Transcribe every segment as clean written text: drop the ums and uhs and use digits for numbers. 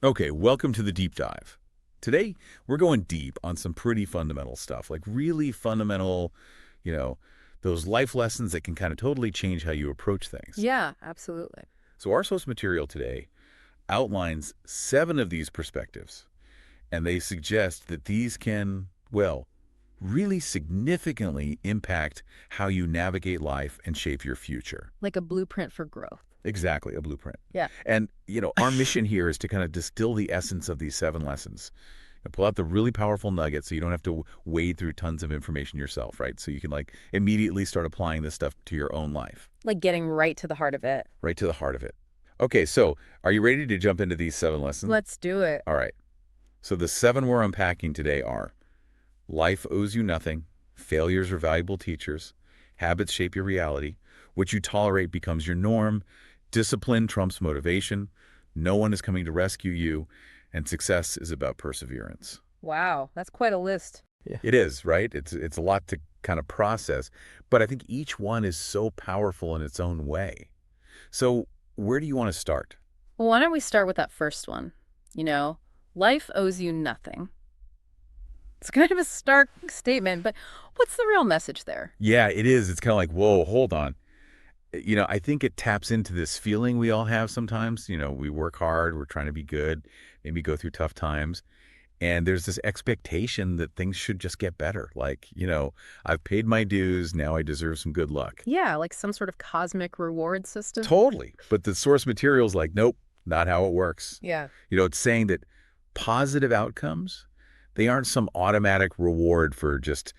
Okay, welcome to the deep dive. Today, we're going deep on some pretty fundamental stuff, like really fundamental, you know, those life lessons that can kind of totally change how you approach things. Yeah, absolutely. So our source material today outlines 7 of these perspectives, and they suggest that these can, well, really significantly impact how you navigate life and shape your future. Like a blueprint for growth. Exactly, a blueprint. Yeah. And, our mission here is to kind of distill the essence of these 7 lessons and pull out the really powerful nuggets so you don't have to wade through tons of information yourself, right? So you can like immediately start applying this stuff to your own life, Like getting right to the heart of it. right to the heart of it. Okay, so are you ready to jump into these 7 lessons? Let's do it. All right. So the 7 we're unpacking today are: life owes you nothing, failures are valuable teachers, habits shape your reality, what you tolerate becomes your norm, discipline trumps motivation, no one is coming to rescue you, and success is about perseverance. Wow, that's quite a list. Yeah. It is, right? It's a lot to kind of process, but I think each one is so powerful in its own way. So where do you want to start? Well, why don't we start with that first one? You know, life owes you nothing. It's kind of a stark statement, but what's the real message there? Yeah, it is. It's kind of like, whoa, hold on. I think it taps into this feeling we all have sometimes. We work hard, we're trying to be good, maybe go through tough times. And there's this expectation that things should just get better. Like, I've paid my dues, now I deserve some good luck. Yeah, like some sort of cosmic reward system. Totally. But the source material is like, nope, not how it works. Yeah. It's saying that positive outcomes, they aren't some automatic reward for just,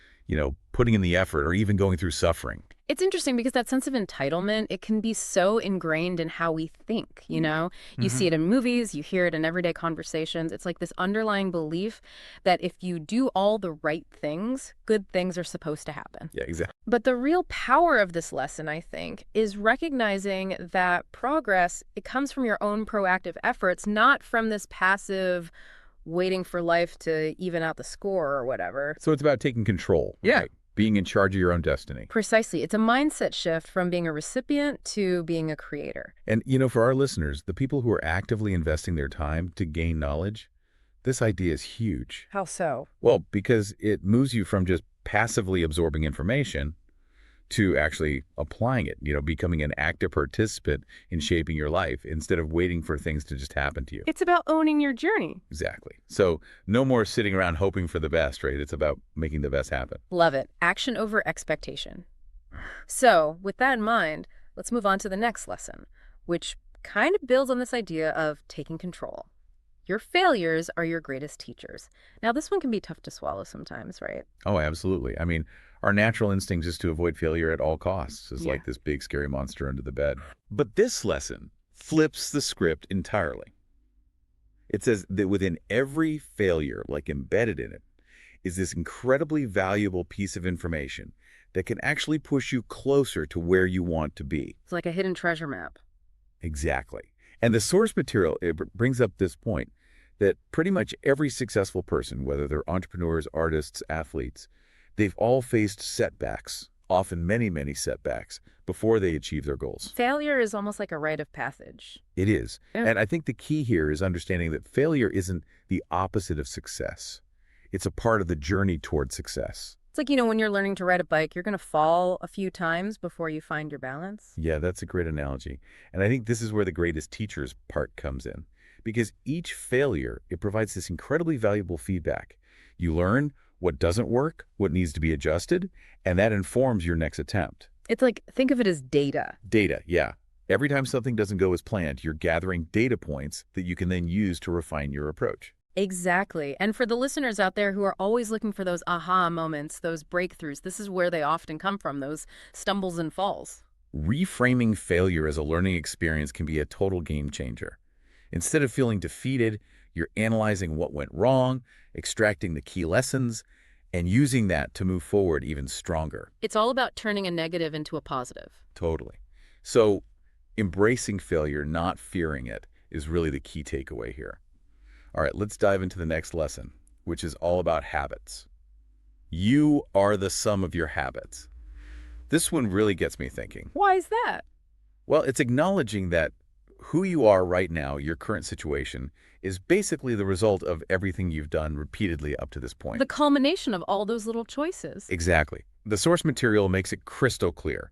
putting in the effort or even going through suffering. It's interesting because that sense of entitlement, it can be so ingrained in how we think, you know? You see Hmm. it in movies, you hear it in everyday conversations. It's like this underlying belief that if you do all the right things, good things are supposed to happen. Yeah, exactly. But the real power of this lesson, I think, is recognizing that progress, it comes from your own proactive efforts, not from this passive waiting for life to even out the score or whatever. So it's about taking control. Yeah. Right? Being in charge of your own destiny. Precisely. It's a mindset shift from being a recipient to being a creator. And, for our listeners, the people who are actively investing their time to gain knowledge, this idea is huge. How so? Well, because it moves you from just passively absorbing information to actually applying it, becoming an active participant in shaping your life instead of waiting for things to just happen to you. It's about owning your journey. Exactly. So no more sitting around hoping for the best, right? It's about making the best happen. Love it. Action over expectation. So, with that in mind, let's move on to the next lesson, which kind of builds on this idea of taking control. Your failures are your greatest teachers. Now, this one can be tough to swallow sometimes, right? Oh, absolutely. I mean, our natural instinct is to avoid failure at all costs. It's Yeah. like this big scary monster under the bed. But this lesson flips the script entirely. It says that within every failure, like embedded in it, is this incredibly valuable piece of information that can actually push you closer to where you want to be. It's like a hidden treasure map. Exactly. And the source material, it brings up this point that pretty much every successful person, whether they're entrepreneurs, artists, athletes, they've all faced setbacks, often many, many setbacks, before they achieve their goals. Failure is almost like a rite of passage. It is. Yeah. And I think the key here is understanding that failure isn't the opposite of success. It's a part of the journey toward success. It's like, when you're learning to ride a bike, you're going to fall a few times before you find your balance. Yeah, that's a great analogy. And I think this is where the greatest teachers part comes in. Because each failure, it provides this incredibly valuable feedback. You learn what doesn't work, what needs to be adjusted, and that informs your next attempt. It's like, think of it as data. Data, yeah. Every time something doesn't go as planned, you're gathering data points that you can then use to refine your approach. Exactly. And for the listeners out there who are always looking for those aha moments, those breakthroughs, this is where they often come from, those stumbles and falls. Reframing failure as a learning experience can be a total game changer. Instead of feeling defeated, you're analyzing what went wrong, extracting the key lessons, and using that to move forward even stronger. It's all about turning a negative into a positive. Totally. So, embracing failure, not fearing it, is really the key takeaway here. All right, let's dive into the next lesson, which is all about habits. You are the sum of your habits. This one really gets me thinking. Why is that? Well, it's acknowledging that who you are right now, your current situation, is basically the result of everything you've done repeatedly up to this point. The culmination of all those little choices. Exactly. The source material makes it crystal clear.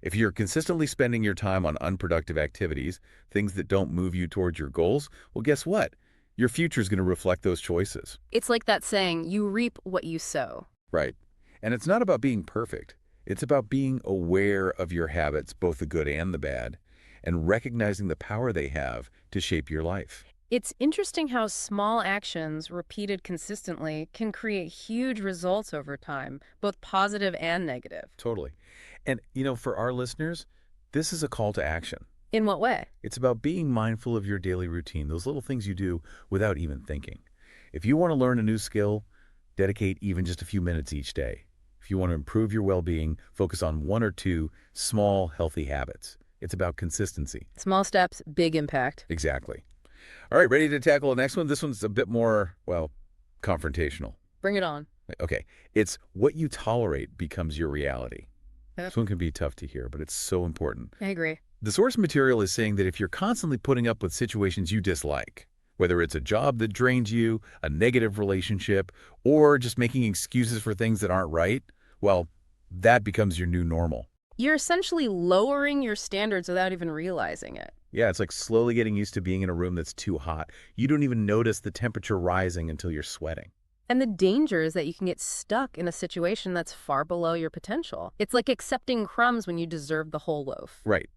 If you're consistently spending your time on unproductive activities, things that don't move you towards your goals, well, guess what? Your future is going to reflect those choices. It's like that saying, you reap what you sow. Right. And it's not about being perfect. It's about being aware of your habits, both the good and the bad, and recognizing the power they have to shape your life. It's interesting how small actions repeated consistently can create huge results over time, both positive and negative. Totally. And, for our listeners, this is a call to action. In what way? It's about being mindful of your daily routine, those little things you do without even thinking. If you want to learn a new skill, dedicate even just a few minutes each day. If you want to improve your well-being, focus on one or two small, healthy habits. It's about consistency. Small steps, big impact. Exactly. All right, ready to tackle the next one? This one's a bit more, well, confrontational. Bring it on. Okay, it's what you tolerate becomes your reality. Yep. This one can be tough to hear, but it's so important. I agree. The source material is saying that if you're constantly putting up with situations you dislike, whether it's a job that drains you, a negative relationship, or just making excuses for things that aren't right, well, that becomes your new normal. You're essentially lowering your standards without even realizing it. Yeah, it's like slowly getting used to being in a room that's too hot. You don't even notice the temperature rising until you're sweating. And the danger is that you can get stuck in a situation that's far below your potential. It's like accepting crumbs when you deserve the whole loaf. Right.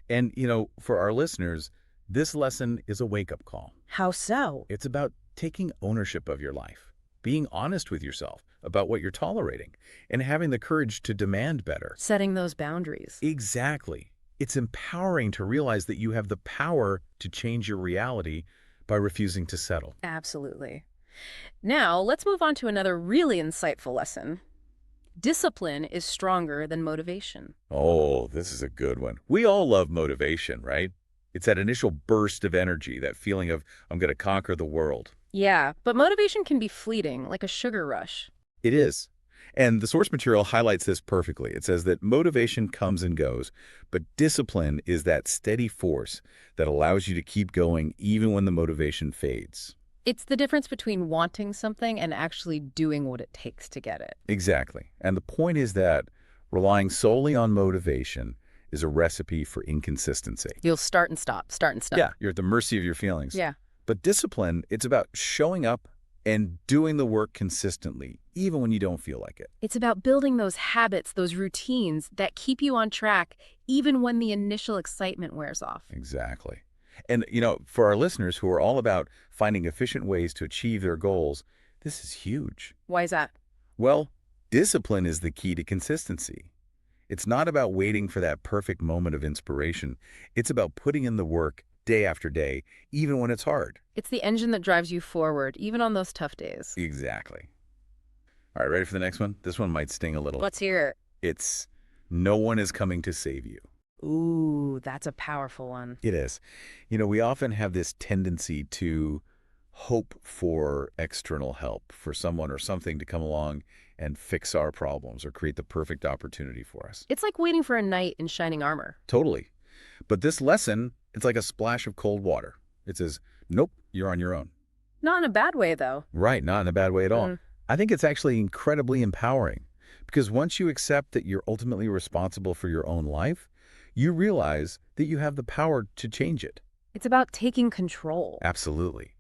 And, for our listeners, this lesson is a wake-up call. How so? It's about taking ownership of your life, being honest with yourself about what you're tolerating, and having the courage to demand better. Setting those boundaries. Exactly. It's empowering to realize that you have the power to change your reality by refusing to settle. Absolutely. Now, let's move on to another really insightful lesson. Discipline is stronger than motivation. Oh, this is a good one. We all love motivation, right? It's that initial burst of energy, that feeling of, I'm going to conquer the world. Yeah, but motivation can be fleeting, like a sugar rush. It is. And the source material highlights this perfectly. It says that motivation comes and goes, but discipline is that steady force that allows you to keep going even when the motivation fades. It's the difference between wanting something and actually doing what it takes to get it. Exactly. And the point is that relying solely on motivation is a recipe for inconsistency. You'll start and stop, start and stop. Yeah, you're at the mercy of your feelings. Yeah. But discipline, it's about showing up and doing the work consistently, even when you don't feel like it. It's about building those habits, those routines that keep you on track, even when the initial excitement wears off. Exactly. And, for our listeners who are all about finding efficient ways to achieve their goals, this is huge. Why is that? Well, discipline is the key to consistency. It's not about waiting for that perfect moment of inspiration. It's about putting in the work day after day, even when it's hard. It's the engine that drives you forward, even on those tough days. Exactly. All right, ready for the next one? This one might sting a little. Let's hear it. It's no one is coming to save you. Ooh, that's a powerful one. It is. We often have this tendency to hope for external help, for someone or something to come along and fix our problems or create the perfect opportunity for us. It's like waiting for a knight in shining armor. Totally. But this lesson, it's like a splash of cold water. It says, nope, you're on your own. Not in a bad way, though. Right, not in a bad way at all. I think it's actually incredibly empowering because once you accept that you're ultimately responsible for your own life, you realize that you have the power to change it. It's about taking control. Absolutely.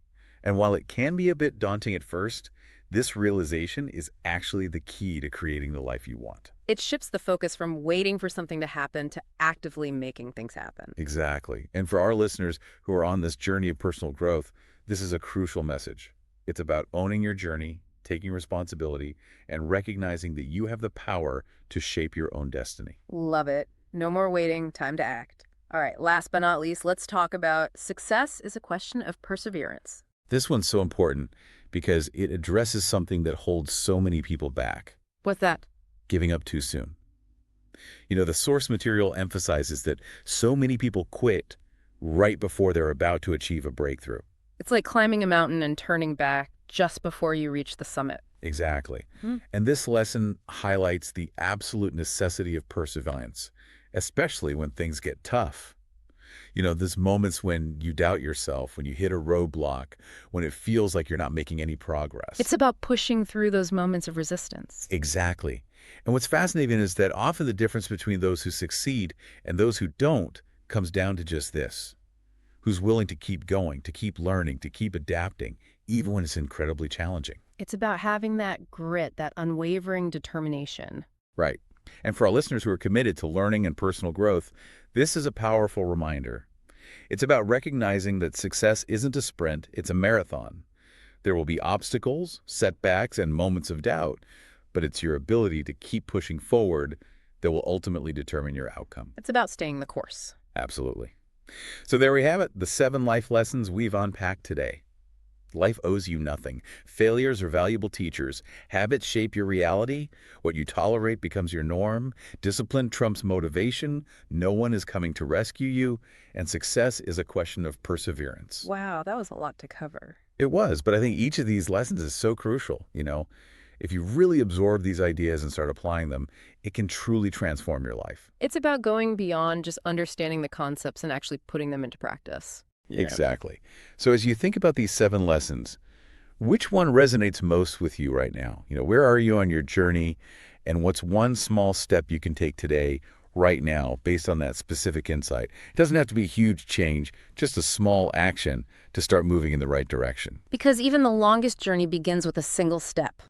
And while it can be a bit daunting at first, this realization is actually the key to creating the life you want. It shifts the focus from waiting for something to happen to actively making things happen. Exactly. And for our listeners who are on this journey of personal growth, this is a crucial message. It's about owning your journey, taking responsibility, and recognizing that you have the power to shape your own destiny. Love it. No more waiting, time to act. All right, last but not least, let's talk about success is a question of perseverance. This one's so important because it addresses something that holds so many people back. What's that? Giving up too soon. The source material emphasizes that so many people quit right before they're about to achieve a breakthrough. It's like climbing a mountain and turning back just before you reach the summit. Exactly. And this lesson highlights the absolute necessity of perseverance, especially when things get tough. There's moments when you doubt yourself, when you hit a roadblock, when it feels like you're not making any progress. It's about pushing through those moments of resistance. Exactly. And what's fascinating is that often the difference between those who succeed and those who don't comes down to just this. Who's willing to keep going, to keep learning, to keep adapting, even when it's incredibly challenging. It's about having that grit, that unwavering determination. Right. And for our listeners who are committed to learning and personal growth, this is a powerful reminder. It's about recognizing that success isn't a sprint, it's a marathon. There will be obstacles, setbacks, and moments of doubt, but it's your ability to keep pushing forward that will ultimately determine your outcome. It's about staying the course. Absolutely. So there we have it, the 7 life lessons we've unpacked today. Life owes you nothing. Failures are valuable teachers. Habits shape your reality. What you tolerate becomes your norm. Discipline trumps motivation. No one is coming to rescue you. And success is a question of perseverance. Wow, that was a lot to cover. It was, but I think each of these lessons is so crucial. If you really absorb these ideas and start applying them, it can truly transform your life. It's about going beyond just understanding the concepts and actually putting them into practice. Yeah. Exactly. So as you think about these 7 lessons, which one resonates most with you right now? Where are you on your journey, and what's one small step you can take today, right now, based on that specific insight? It doesn't have to be a huge change, just a small action to start moving in the right direction. Because even the longest journey begins with a single step.